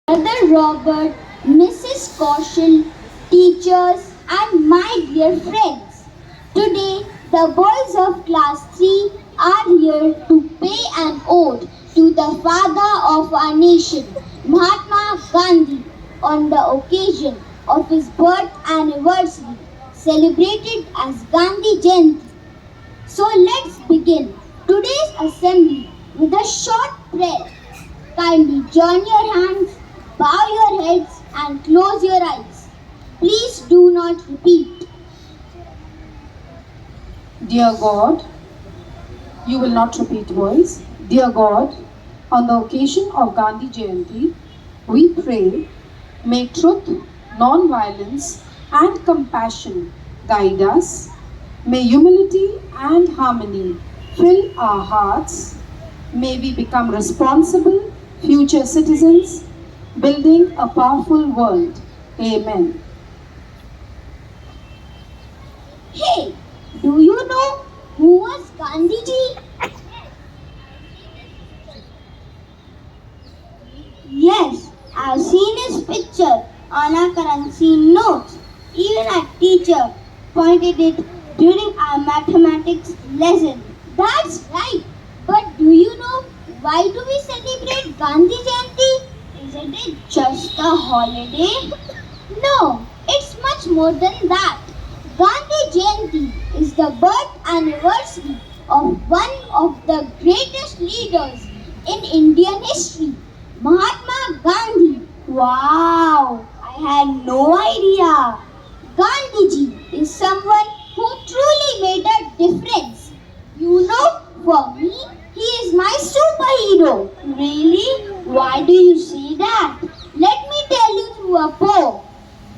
Brother Robert, Mrs. Kaushal, teachers, and my dear friends. Today, the boys of class 3 are here to pay an ode to the father of our nation, Mahatma Gandhi, on the occasion of his birth anniversary, celebrated as Gandhi Jayanti. So let's begin today's assembly with a short prayer. Kindly join your hands, bow your heads, and close your eyes. Please do not repeat. Dear God, you will not repeat boys. Dear God, on the occasion of Gandhi Jayanti, we pray, may truth, non-violence and compassion guide us. May humility and harmony fill our hearts. May we become responsible future citizens, building a powerful world. Amen. Hey, do you know who was Gandhiji? Yes, I've seen his picture on our currency notes. Even our teacher pointed it during our mathematics lesson. That's right. But do you know why do we celebrate Gandhi Jayanti? Isn't it just a holiday? No, it's much more than that. Gandhi Jayanti is the birth anniversary of one of the greatest leaders in Indian history, Mahatma Gandhi. Wow, I had no idea. Gandhiji is someone who truly made a difference. You know, for me, he is my superhero. Really? Why do you say that? Let me tell you through a poem.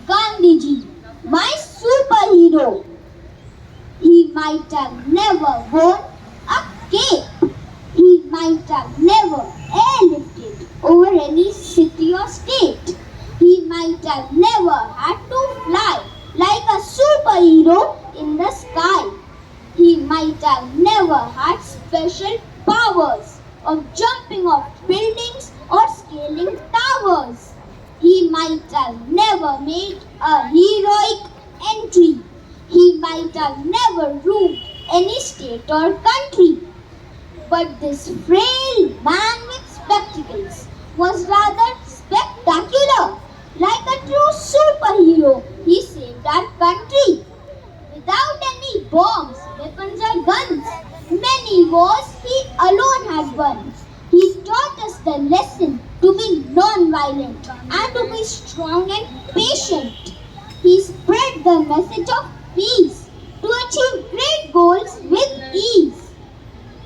Gandhiji, my superhero. He might have never worn a cape. He might have never airlifted over any city or state. He might have never had to fly like a superhero in the sky. He might have never had special powers of jumping off buildings or scaling towers. He might have never made a heroic entry. He might have never ruled any state or country. But this frail man with spectacles was rather spectacular. Like a true superhero, he saved our country. Without any bombs, weapons or guns, many wars he alone had won. He taught us the lesson to be non-violent and to be strong and patient. He spread the message of peace to achieve great goals with ease.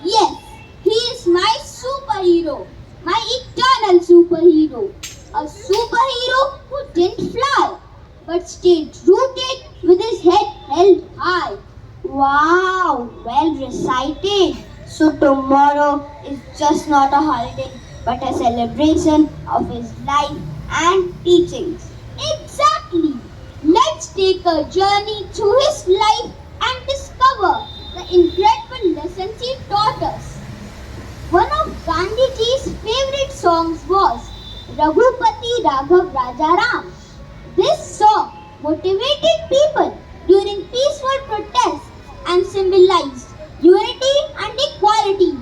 Yes, he is my superhero, my eternal superhero. A superhero who didn't fly but stayed rooted with his head held high. Wow, well recited. So tomorrow is just not a holiday but a celebration of his life and teachings. Exactly. Let's take a journey through his life and discover the incredible lessons he taught us. One of Gandhiji's favorite songs was Raghupati Raghav Rajaram. This song motivated people during peaceful protests and symbolized unity and equality.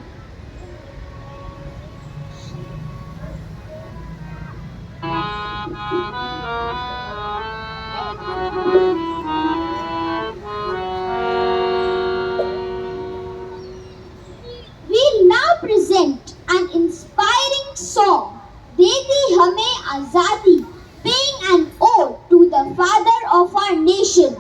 We now present an inspiring song, Deti Hame Azadi, paying an ode to the father of our nation.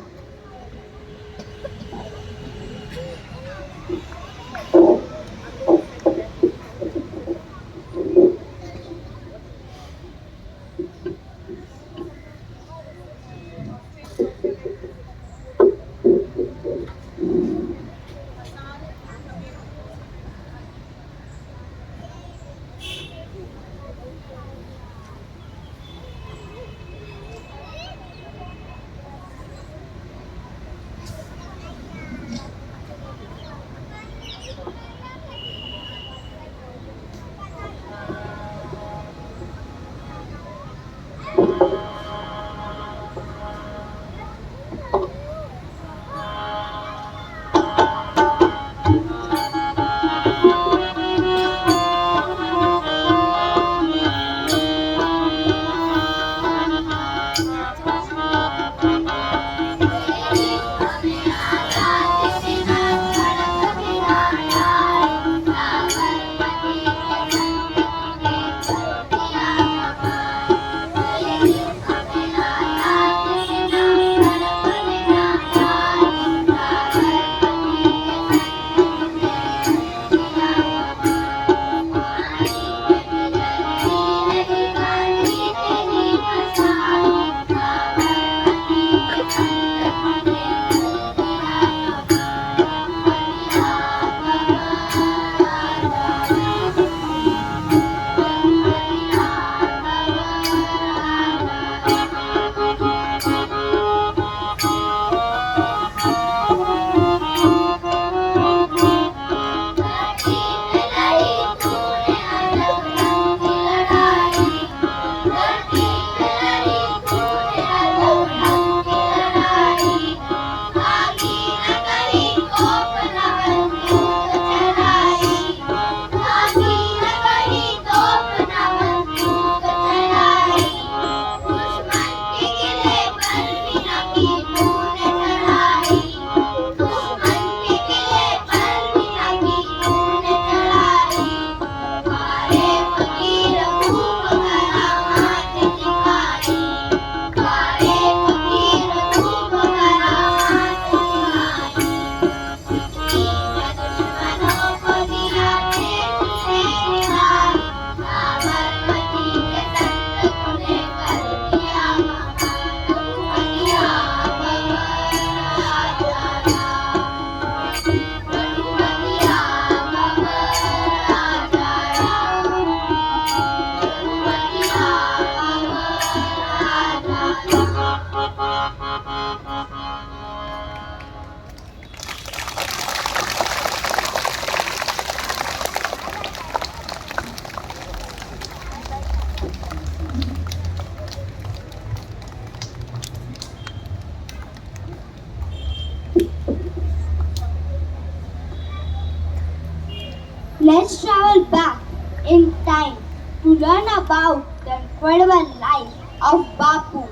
Let's travel back in time to learn about the incredible life of Bapu.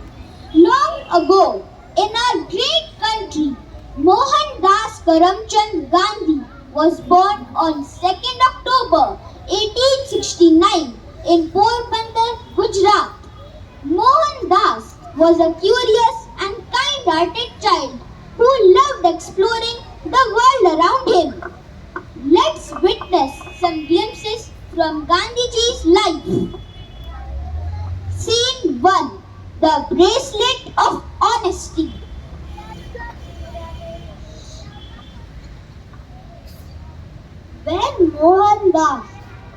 Long ago, in our great country, Mohandas Karamchand Gandhi was born on 2nd October 1869 in Porbandar, Gujarat. Mohandas was a curious and kind-hearted child who loved exploring the world around him. Let's witness some glimpses from Gandhiji's life. Scene 1. The Bracelet of Honesty. When Mohandas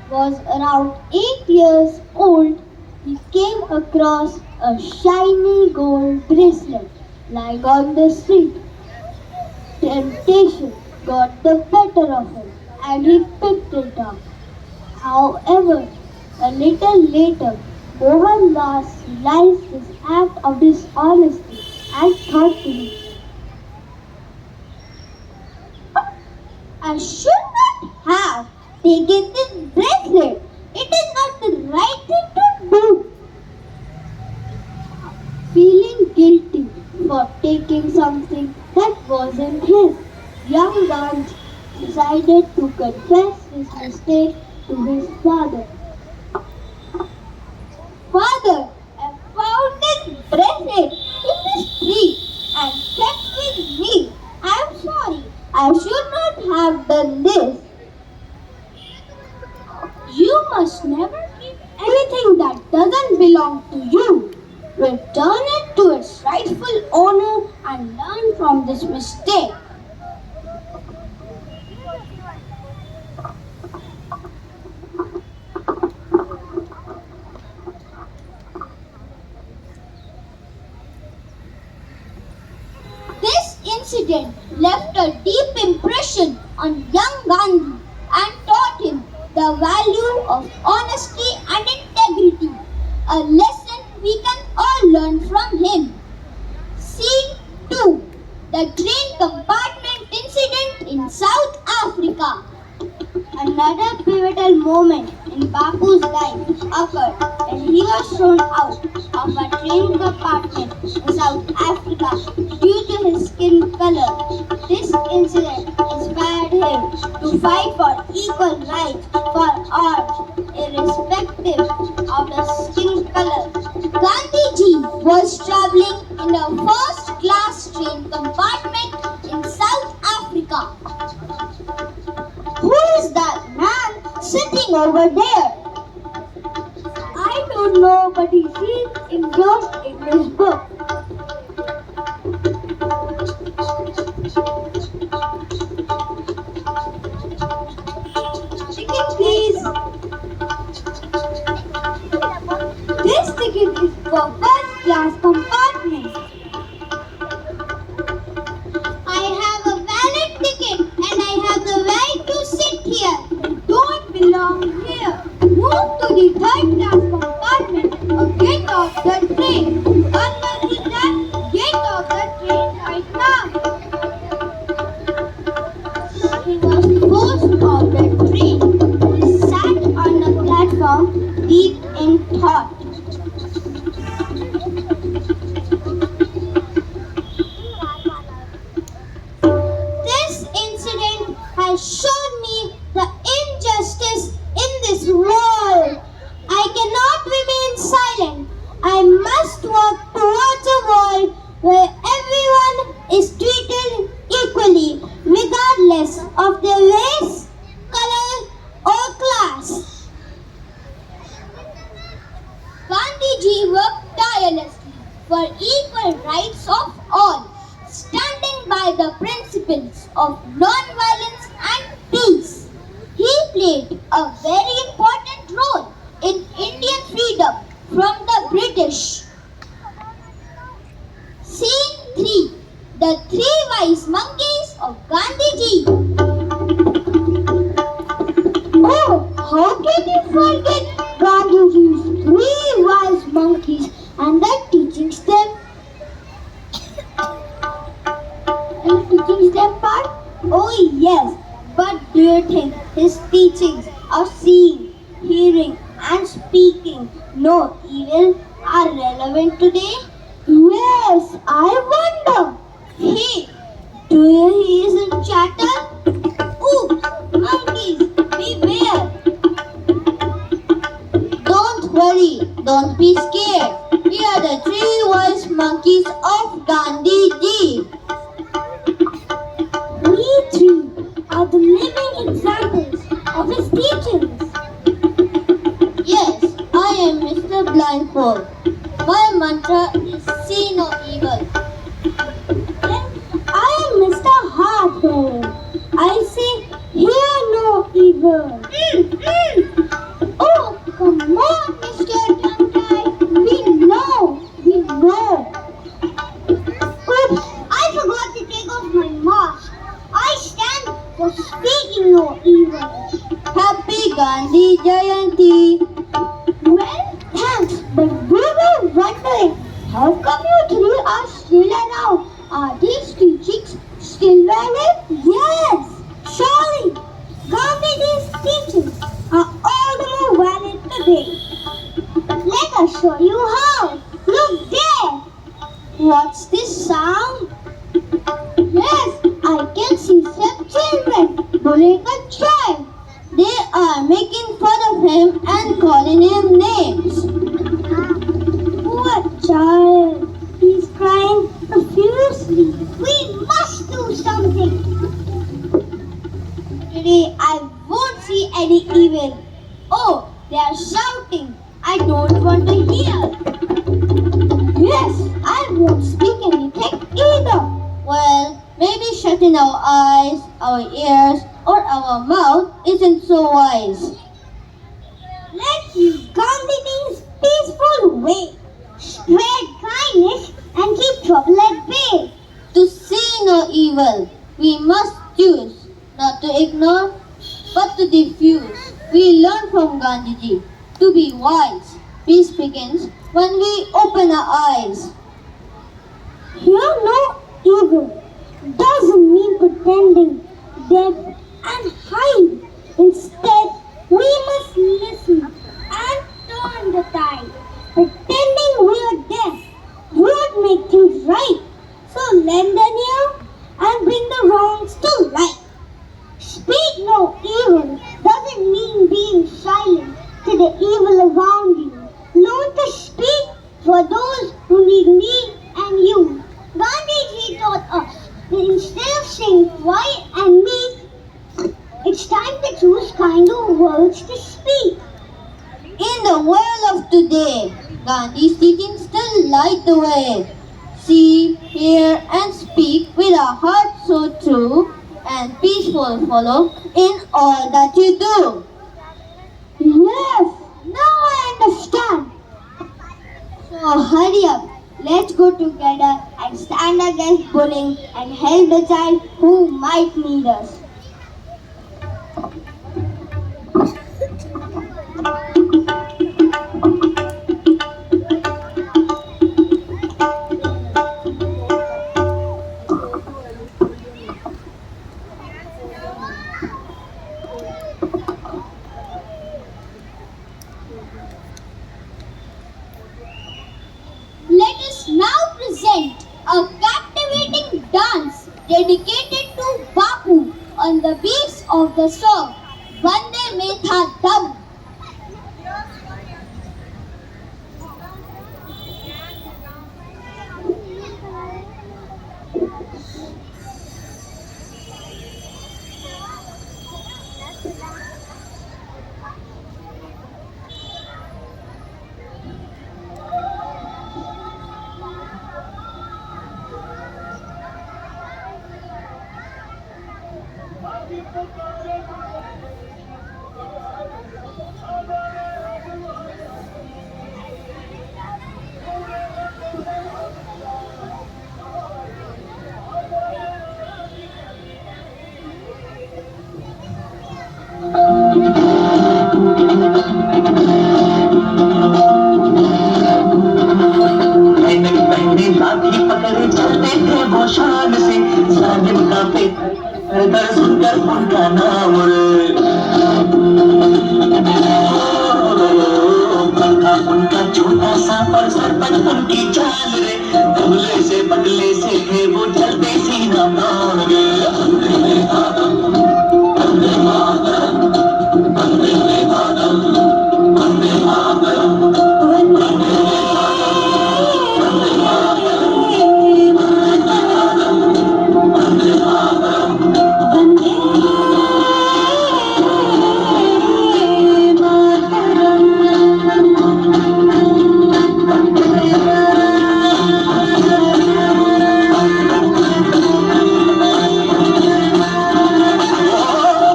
was around 8 years old, he came across a shiny gold bracelet lying on the street. Temptation got the better of him and he picked it up. However, a little later, Mohandas realized his act of dishonesty and thought to himself, I should not have taken this bracelet. It is not the right thing to do. Feeling guilty for taking something that wasn't his, young Gandhi decided to confess his mistake to his father. Father, I found this bracelet in the street and kept with me. I am sorry. I should not have done this. You must never keep anything that doesn't belong to you. Return it to its rightful owner and learn from this mistake. This incident left a deep impression on young Gandhi and taught him the value of honesty and integrity, a lesson we can all learn from him. Scene 2. The train compartment incident in South Africa. Another pivotal moment in Bapu's life occurred when he was thrown out of a train compartment in South Africa due to his skin color. This incident inspired him to fight for equal rights for all, irrespective of the skin color. Gandhiji was traveling in a first-class train compartment in South Africa. Who is that man sitting over there? I don't know, but he seems engrossed in his book. Ticket, please. This ticket is for first-class compartment. I have a valid ticket and I have the right to sit here. I don't belong here. Move to the third-class compartment or get off the train. Unmerciful, get off the train right now. He was forced off the train. He sat on the platform deep in thought. This incident has shown me the injustice in this world. I cannot remain silent. I must work towards a world where everyone is treated equally, regardless of their race, color, or class. Gandhiji worked tirelessly for equal rights of all, standing by the principles of non-violence and peace. He played a very important role in Indian freedom from the British. Scene 3. The Three Wise Monkeys of Gandhiji. Oh, how can you forget Gandhiji's three wise monkeys and the teachings them? Part? Oh yes, but do you think his teachings are relevant today? Yes, I wonder. Hey, do you hear some chatter? Oops, monkeys, beware. Don't worry, don't be scared. We are the three wise monkeys of Gandhi ji. We three are the living examples of his teachings. Yes, I am Mr. Blindfold. My mantra is see no evil. And I am Mr. Hardhead. I say hear no evil. Oh, come on, Mr. Tongue-Tie. We know. Oops, I forgot to take off my mask. I stand for speaking no evil. Happy Gandhi Jayanti. Well, thanks, but we were wondering, how come you three are still around? Are these teachings still valid? Yes, surely. Gandhiji's teachings are all the more valid today. Let us show you how. Look there. What's this sound? Yes, I can see some children bullying a child. They are making fun of him and calling him names. Poor child. He's crying profusely. We must do something. Today I won't see any evil. Oh, they are shouting. I don't want to hear. Yes, I won't speak anything either. Well, maybe shutting our eyes, our ears, or our mouth isn't so wise. Let's use Gandhiji's peaceful way. Spread kindness and keep trouble at bay. To see no evil, we must choose not to ignore, but to diffuse. We learn from Gandhiji to be wise. Peace begins when we open our eyes. Hear no evil doesn't mean pretending deaf and hide. Instead, we must listen and turn the tide. Pretending we are deaf won't make things right. So lend an ear and bring the wrongs to light. Speak no evil doesn't mean being silent to the evil around you. Learn to speak for those who need me and you. Gandhiji taught us that instead of saying quiet and meek, it's time to choose kinder words to speak. In the world of today, Gandhi's teachings still light the way. See, hear, and speak with a heart so true, and peaceful follow in all that you do. Yes, now I understand. So hurry up. Let's go together and stand against bullying and help the child who might need us. Let us now present a captivating dance dedicated to Bapu on the beats of the song Vande Mataram. लाठी पकड़े चलते थे वो शान से जालिम का पेट सुनकर उनका नाम था उनका छोटा सा पर सर बचपन की चाल रे, दुबले से पतले से थे वो चलते सीना तान रे। वंदे मातरम, वंदे मातरम, वंदे मातरम, वंदे मातरम, वंदे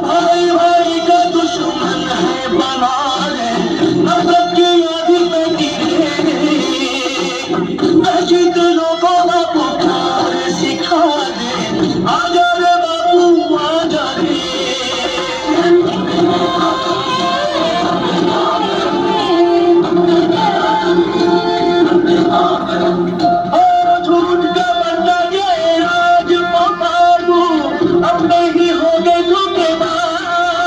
भाई भाई का दुश्मन है बना रे, नफरत की आधी में गिरे, अजीत लोगों का पुकार सिखा दे, आजा रे बापू आजा रे। और झूठ का बनना ये राज मारू, अपने ही हो गए धोखेबाज,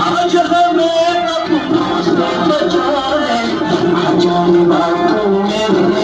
आज हमें अपनों से बचाए, आजा रे बापू मेरे।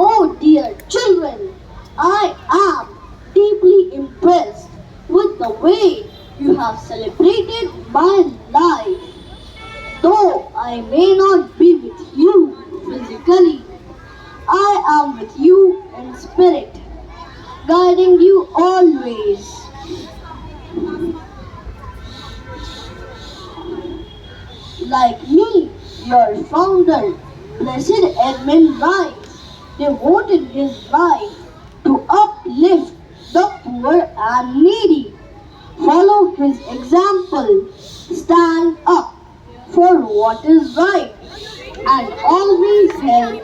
Oh dear children, I am deeply impressed with the way you have celebrated my life. Though I may not be with you physically, I am with you in spirit, guiding you always. Like me, your founder, Blessed Edmund Rice, devoted his life to uplift the poor and needy. Follow his example, stand up for what is right, and always help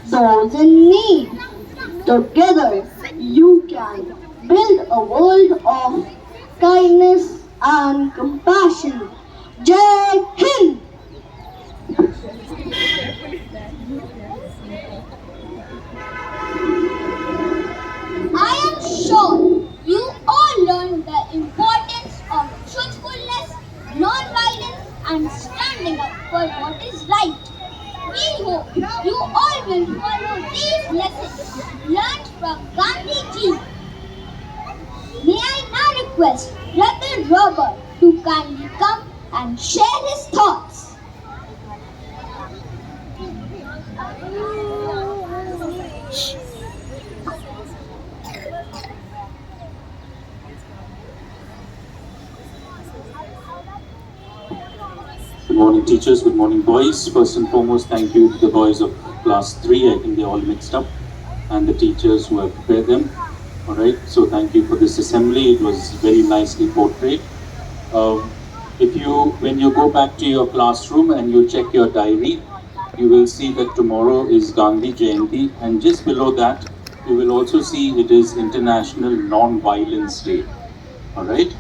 those in need. Together, you can build a world of kindness and compassion. Jai Hind! I am sure you all learned the importance of truthfulness, non-violence, and standing up for what is right. We hope you all will follow these lessons learned from Gandhi ji. May I now request Brother Robert to kindly come and share his thoughts. Good morning, teachers. Good morning, boys. First and foremost, thank you to the boys of class 3. I think they're all mixed up, and the teachers who have prepared them. All right. So thank you for this assembly. It was very nicely portrayed. When you go back to your classroom and you check your diary, you will see that tomorrow is Gandhi Jayanti, and just below that, you will also see it is International Non-Violence Day. All right.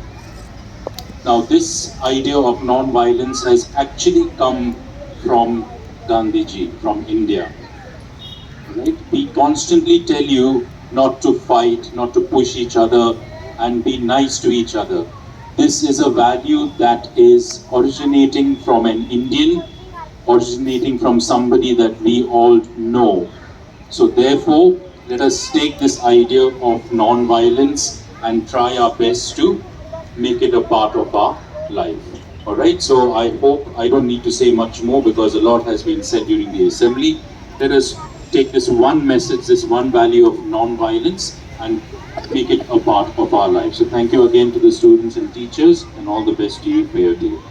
Now, this idea of non-violence has actually come from Gandhiji, from India. Right? We constantly tell you not to fight, not to push each other, and be nice to each other. This is a value that is originating from an Indian, originating from somebody that we all know. So therefore, let us take this idea of non-violence and try our best to make it a part of our life. All right, so I hope I don't need to say much more because a lot has been said during the assembly. Let us take this one message, this one value of non-violence and make it a part of our lives. So thank you again to the students and teachers and all the best to you for your day.